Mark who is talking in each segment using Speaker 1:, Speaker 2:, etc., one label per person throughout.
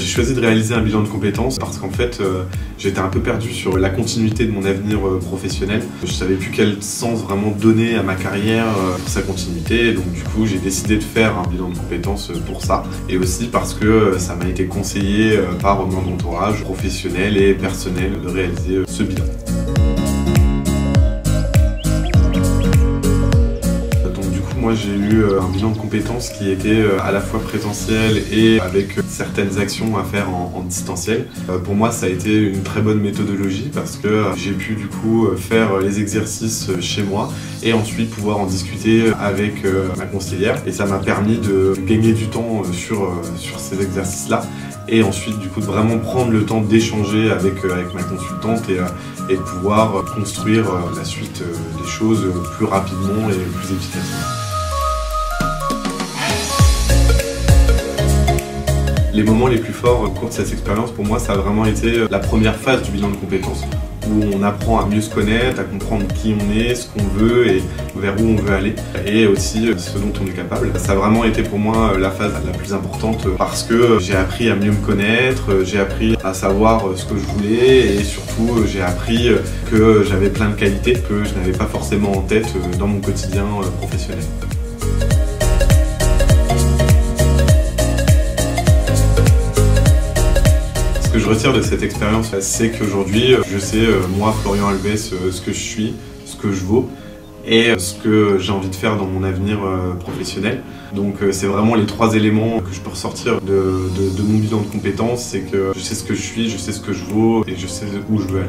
Speaker 1: J'ai choisi de réaliser un bilan de compétences parce qu'en fait j'étais un peu perdu sur la continuité de mon avenir professionnel. Je savais plus quel sens vraiment donner à ma carrière pour sa continuité, donc du coup j'ai décidé de faire un bilan de compétences pour ça, et aussi parce que ça m'a été conseillé par mon entourage professionnel et personnel de réaliser ce bilan. Moi j'ai eu un bilan de compétences qui était à la fois présentiel et avec certaines actions à faire en distanciel. Pour moi ça a été une très bonne méthodologie parce que j'ai pu du coup faire les exercices chez moi et ensuite pouvoir en discuter avec ma conseillère, et ça m'a permis de gagner du temps sur ces exercices-là, et ensuite du coup de vraiment prendre le temps d'échanger avec ma consultante et de pouvoir construire la suite des choses plus rapidement et plus efficacement. Les moments les plus forts au cours de cette expérience, pour moi, ça a vraiment été la première phase du bilan de compétences, où on apprend à mieux se connaître, à comprendre qui on est, ce qu'on veut et vers où on veut aller, et aussi ce dont on est capable. Ça a vraiment été pour moi la phase la plus importante parce que j'ai appris à mieux me connaître, j'ai appris à savoir ce que je voulais, et surtout j'ai appris que j'avais plein de qualités que je n'avais pas forcément en tête dans mon quotidien professionnel. Ce que je retire de cette expérience, c'est qu'aujourd'hui, je sais, moi, Florian Alves, ce que je suis, ce que je vaux et ce que j'ai envie de faire dans mon avenir professionnel. Donc c'est vraiment les trois éléments que je peux ressortir de mon bilan de compétences, c'est que je sais ce que je suis, je sais ce que je vaux et je sais où je veux aller.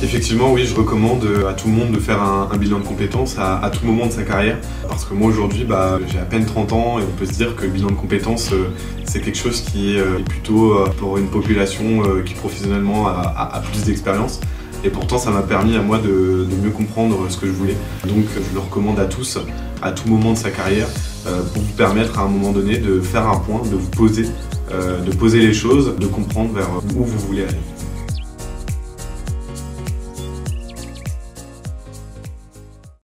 Speaker 1: Effectivement, oui, je recommande à tout le monde de faire un bilan de compétences à tout moment de sa carrière. Parce que moi aujourd'hui, j'ai à peine 30 ans et on peut se dire que le bilan de compétences, c'est quelque chose qui est plutôt pour une population qui professionnellement a plus d'expérience. Et pourtant, ça m'a permis à moi de mieux comprendre ce que je voulais. Donc je le recommande à tous, à tout moment de sa carrière, pour vous permettre à un moment donné de faire un point, de vous poser les choses, de comprendre vers où vous voulez aller.